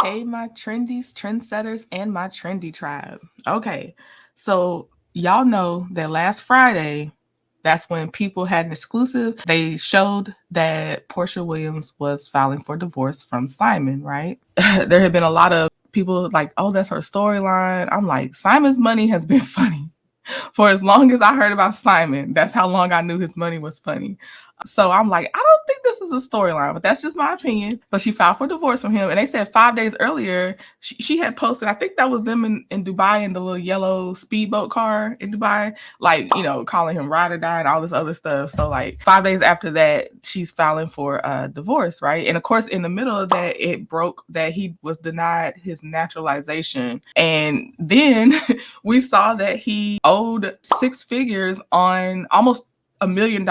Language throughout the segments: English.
Hey, my trendies, trendsetters, and my trendy tribe. Okay, so y'all know that last Friday, that's when people had an exclusive. They showed that Porsha Williams was filing for divorce from Simon, right? There had been a lot of people like, oh, that's her storyline. I'm like, Simon's money has been funny for as long as I heard about Simon. That's how long I knew his money was funny. So I'm like, I don't think this is a storyline, but that's just my opinion. But she filed for divorce from him. And they said 5 days earlier, she had posted, I think that was them in Dubai in the little yellow speedboat car in Dubai, like, calling him ride or die and all this other stuff. So like 5 days after that, she's filing for divorce, right? And of course, in the middle of that, it broke that he was denied his naturalization. And then we saw that he owed six figures on almost $1 million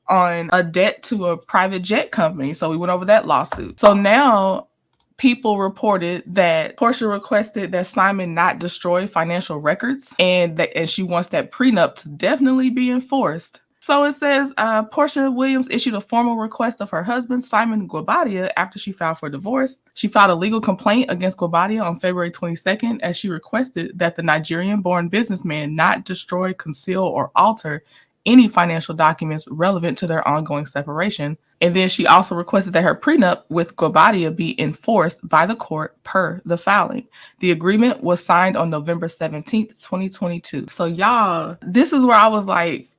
on a debt to a private jet company. So we went over that lawsuit. So now people reported that Porsha requested that Simon not destroy financial records and she wants that prenup to definitely be enforced. So it says Porsha Williams issued a formal request of her husband, Simon Guobadia, after she filed for divorce. She filed a legal complaint against Guobadia on February 22nd as she requested that the Nigerian-born businessman not destroy, conceal, or alter any financial documents relevant to their ongoing separation. And then she also requested that her prenup with Guobadia be enforced by the court per the filing. The agreement was signed on November 17th, 2022. So y'all, this is where I was like,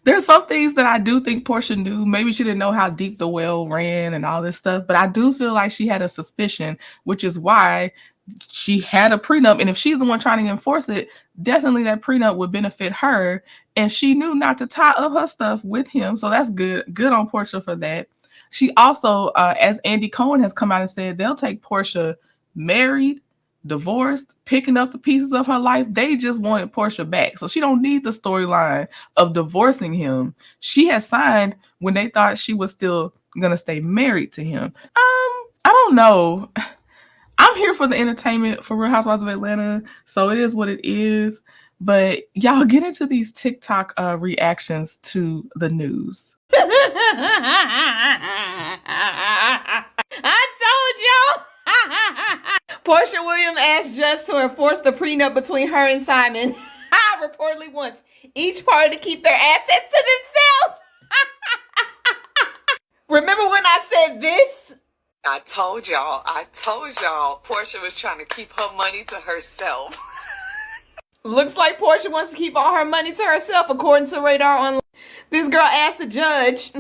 there's some things that I do think Porsha knew. Maybe she didn't know how deep the well ran and all this stuff, but I do feel like she had a suspicion, which is why she had a prenup. And if she's the one trying to enforce it, definitely that prenup would benefit her. And she knew not to tie up her stuff with him. So that's good. Good on Porsha for that. She also, as Andy Cohen has come out and said, they'll take Porsha married, divorced, picking up the pieces of her life. They just wanted Porsha back. So she don't need the storyline of divorcing him. She has signed when they thought she was still going to stay married to him. I don't know. I'm here for the entertainment for Real Housewives of Atlanta, so it is what it is. But y'all get into these TikTok reactions to the news. I told y'all. Porsha Williams asked judge to enforce the prenup between her and Simon. Reportedly wants each party to keep their assets to themselves. Remember when I said this? I told y'all, Porsha was trying to keep her money to herself. Looks like Porsha wants to keep all her money to herself, according to Radar Online. This girl asked the judge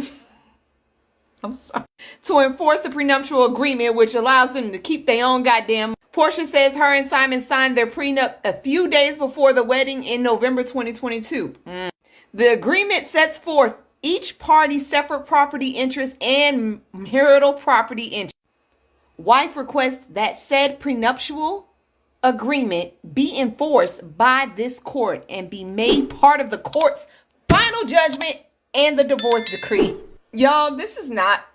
to enforce the prenuptial agreement, which allows them to keep their own goddamn. Porsha says her and Simon signed their prenup a few days before the wedding in November 2022. The agreement sets forth each party's separate property interest and marital property interest. Wife requests that said prenuptial agreement be enforced by this court and be made part of the court's final judgment and the divorce decree. Y'all, this is not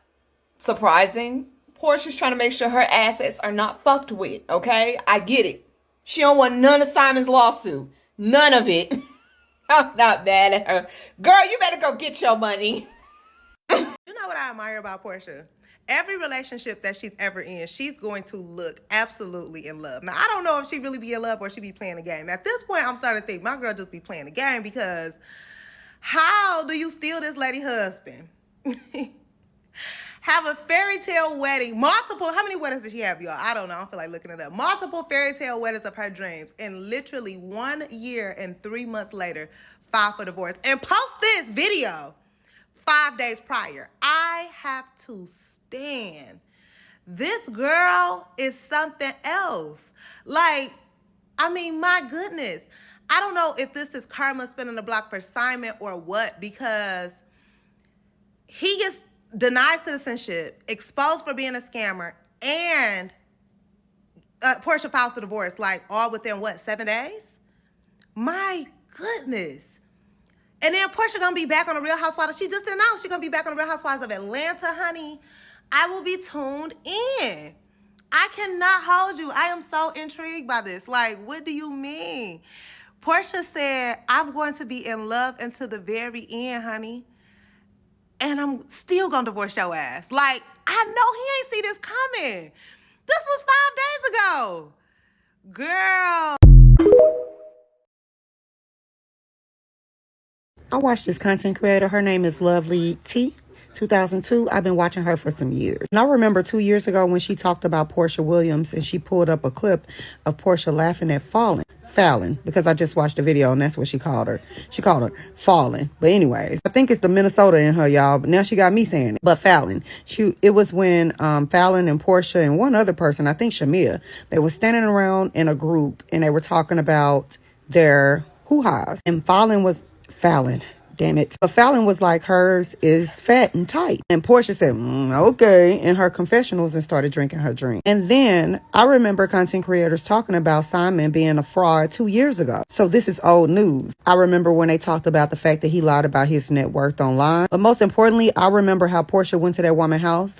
surprising. Porsha's trying to make sure her assets are not fucked with, okay? I get it. She don't want none of Simon's lawsuit. None of it. I'm not mad at her. Girl, you better go get your money. You know what I admire about Porsha? Every relationship that she's ever in, she's going to look absolutely in love. Now, I don't know if she really be in love or she be playing the game. At this point, I'm starting to think my girl just be playing the game, because how do you steal this lady husband? Have a fairy tale wedding, multiple, how many weddings did she have, y'all? I don't know, I don't feel like looking it up. Multiple fairy tale weddings of her dreams, and literally 1 year and 3 months later, file for divorce. And post this video 5 days prior. I have to stand. This girl is something else. Like, I mean, my goodness. I don't know if this is karma spinning the block for Simon or what, because he gets denied citizenship, exposed for being a scammer, and Porsha files for divorce, like all within what, 7 days? My goodness. And then Porsha gonna be back on the Real Housewives. She just announced she's gonna be back on the Real Housewives of Atlanta, honey. I will be tuned in. I cannot hold you. I am so intrigued by this. Like, what do you mean? Porsha said, I'm going to be in love until the very end, honey. And I'm still gonna divorce your ass. Like, I know he ain't see this coming. This was Girl. I watched this content creator. Her name is Lovely T. 2002. I've been watching her for some years. And I remember 2 years ago when she talked about Porsha Williams and she pulled up a clip of Porsha laughing at Fallon, because I just watched the video and that's what she called her. She called her Fallon. But anyways, I think it's the Minnesota in her, y'all. But now she got me saying it. But Fallon. It was when Fallon and Porsha and one other person, I think Shamia, they were standing around in a group and they were talking about their hoo-has. And Fallon. Damn it. But Fallon was like, hers is fat and tight. And Porsha said, okay, in her confessionals and started drinking her drink. And then I remember content creators talking about Simon being a fraud 2 years ago. So this is old news. I remember when they talked about the fact that he lied about his net worth online. But most importantly, I remember how Porsha went to that woman's house,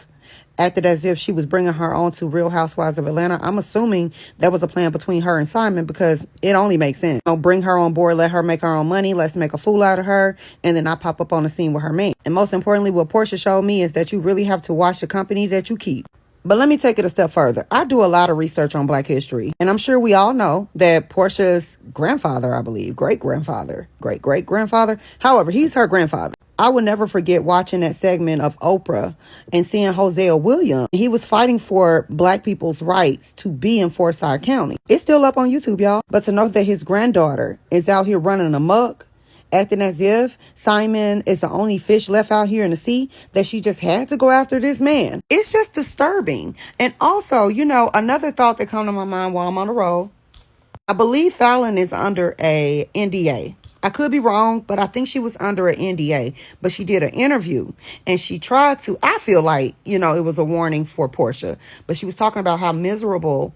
acted as if she was bringing her on to Real Housewives of Atlanta. I'm assuming that was a plan between her and Simon because it only makes sense. Bring her on board, let her make her own money, let's make a fool out of her, and then I pop up on the scene with her man. And most importantly, what Porsha showed me is that you really have to watch the company that you keep. But let me take it a step further. I do a lot of research on Black history, and I'm sure we all know that Porsha's grandfather, I believe, great-grandfather, however, he's her grandfather. I will never forget watching that segment of Oprah and seeing Hosea Williams. He was fighting for Black people's rights to be in Forsyth County. It's still up on YouTube, y'all. But to know that his granddaughter is out here running amok, acting as if Simon is the only fish left out here in the sea, that she just had to go after this man. It's just disturbing. And also, another thought that comes to my mind while I'm on the road, I believe Fallon is under a NDA. I could be wrong, but I think she was under an NDA. But she did an interview and she tried to, I feel like, it was a warning for Porsha. But she was talking about how miserable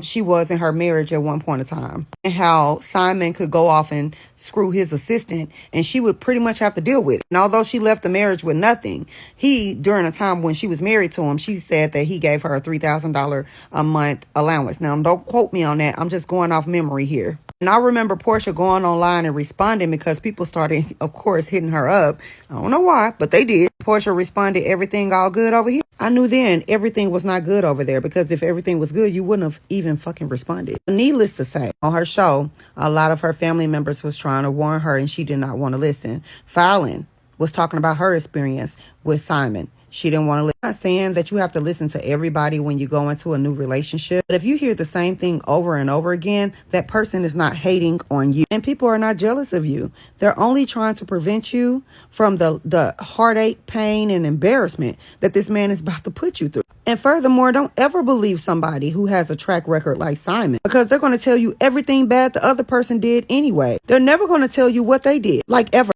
she was in her marriage at one point in time, and how Simon could go off and screw his assistant and she would pretty much have to deal with it. And although she left the marriage with nothing, during a time when she was married to him, she said that he gave her a $3,000 a month allowance. Now, don't quote me on that. I'm just going off memory here. And I remember Porsha going online and responding because people started, of course, hitting her up. I don't know why, but they did. Porsha responded, everything all good over here. I knew then everything was not good over there, because if everything was good, you wouldn't have even fucking responded. Needless to say, on her show, a lot of her family members was trying to warn her and she did not want to listen. Fallon was talking about her experience with Simon. She didn't want to listen. I'm not saying that you have to listen to everybody when you go into a new relationship. But if you hear the same thing over and over again, that person is not hating on you. And people are not jealous of you. They're only trying to prevent you from the heartache, pain, and embarrassment that this man is about to put you through. And furthermore, don't ever believe somebody who has a track record like Simon, because they're going to tell you everything bad the other person did anyway. They're never going to tell you what they did, like ever.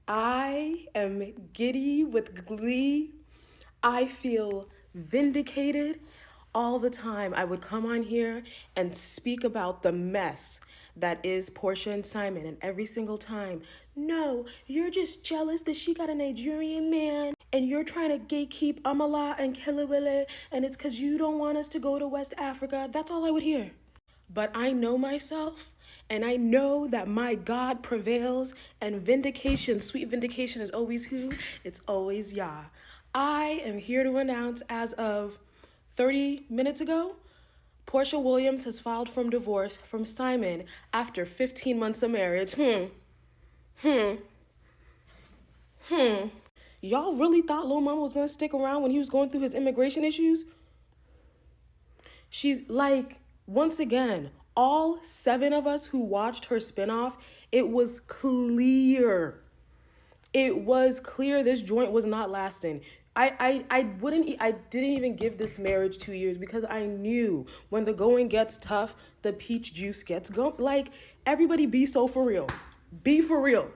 I am giddy with glee. I feel vindicated all the time. I would come on here and speak about the mess that is Porsha and Simon, and every single time, no, you're just jealous that she got a Nigerian man and you're trying to gatekeep Amala and Kelewele, and it's because you don't want us to go to West Africa. That's all I would hear. But I know myself, and I know that my God prevails, and vindication, sweet vindication, is always who? It's always Yah. I am here to announce, as of 30 minutes ago, Porsha Williams has filed for divorce from Simon after 15 months of marriage. Y'all really thought Lil Mama was going to stick around when he was going through his immigration issues? She's like, once again, all 7 of us who watched her spinoff, it was clear. It was clear this joint was not lasting. I didn't even give this marriage 2 years, because I knew when the going gets tough, the peach juice gets going. Like, everybody be so for real. Be for real.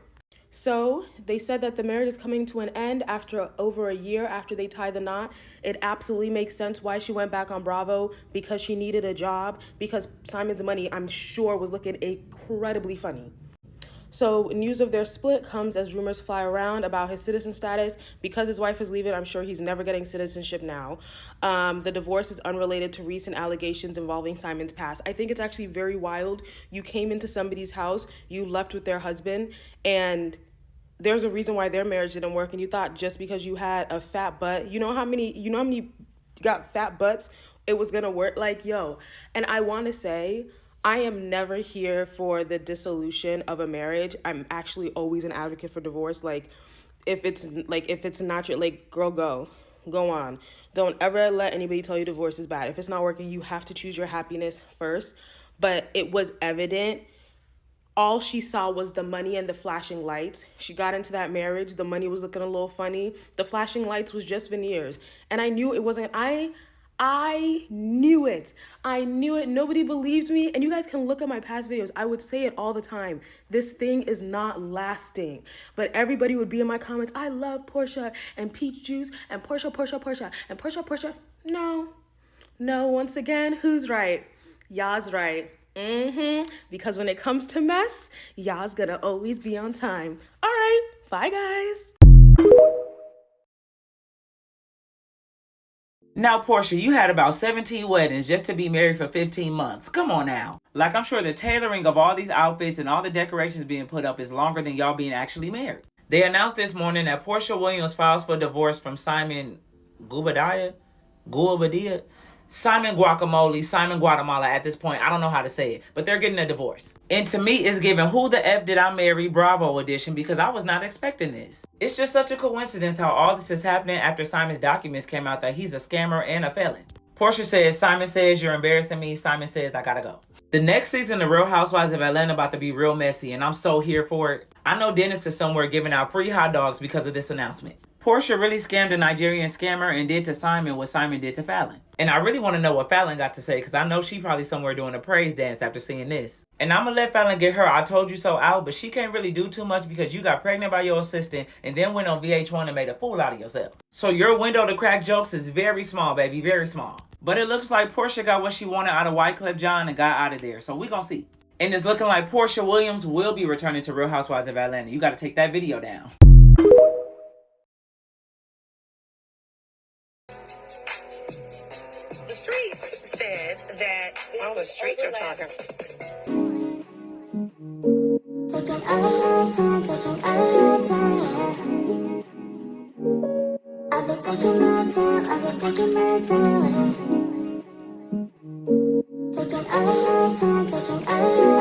So they said that the marriage is coming to an end after over a year after they tie the knot. It absolutely makes sense why she went back on Bravo, because she needed a job, because Simon's money, I'm sure, was looking incredibly funny. So news of their split comes as rumors fly around about his citizen status. Because his wife is leaving, I'm sure he's never getting citizenship now. The divorce is unrelated to recent allegations involving Simon's past. I think it's actually very wild. You came into somebody's house, you left with their husband, and there's a reason why their marriage didn't work, and you thought just because you had a fat butt, you know how many got fat butts it was gonna work. Like, yo, and I want to say, I am never here for the dissolution of a marriage. I'm actually always an advocate for divorce. Like, if it's not your, like, girl, go on. Don't ever let anybody tell you divorce is bad. If it's not working, you have to choose your happiness first. But it was evident, all she saw was the money and the flashing lights. She got into that marriage, the money was looking a little funny. The flashing lights was just veneers. And I knew it wasn't. I knew it. I knew it. Nobody believed me. And you guys can look at my past videos. I would say it all the time. This thing is not lasting. But everybody would be in my comments, I love Porsha and peach juice and Porsha and Porsha. No. No, once again, who's right? Y'all's right. Because when it comes to mess, y'all's gonna always be on time. All right, bye guys. Now, Porsha, you had about 17 weddings just to be married for 15 months. Come on now. Like, I'm sure the tailoring of all these outfits and all the decorations being put up is longer than y'all being actually married. They announced this morning that Porsha Williams files for divorce from Simon Guobadia, Simon Guatemala at this point. I don't know how to say it, but they're getting a divorce. And to me, it's given Who the F Did I Marry Bravo edition, because I was not expecting this. It's just such a coincidence how all this is happening after Simon's documents came out that he's a scammer and a felon. Porsha says, Simon says, you're embarrassing me. Simon says, I gotta go. The next season of Real Housewives of Atlanta about to be real messy, and I'm so here for it. I know Dennis is somewhere giving out free hot dogs because of this announcement. Porsha really scammed a Nigerian scammer and did to Simon what Simon did to Fallon. And I really want to know what Fallon got to say, because I know she probably somewhere doing a praise dance after seeing this. And I'm going to let Fallon get her I told you so out, but she can't really do too much because you got pregnant by your assistant and then went on VH1 and made a fool out of yourself. So your window to crack jokes is very small, baby, very small. But it looks like Porsha got what she wanted out of Wyclef Jean and got out of there. So we going to see. And it's looking like Porsha Williams will be returning to Real Housewives of Atlanta. You got to take that video down. The streets said that. Oh, the streets are talking. Taking all of your time, taking all of your time, yeah. I've been taking my time, I've been taking my time, yeah. Taking all of your time, taking all of your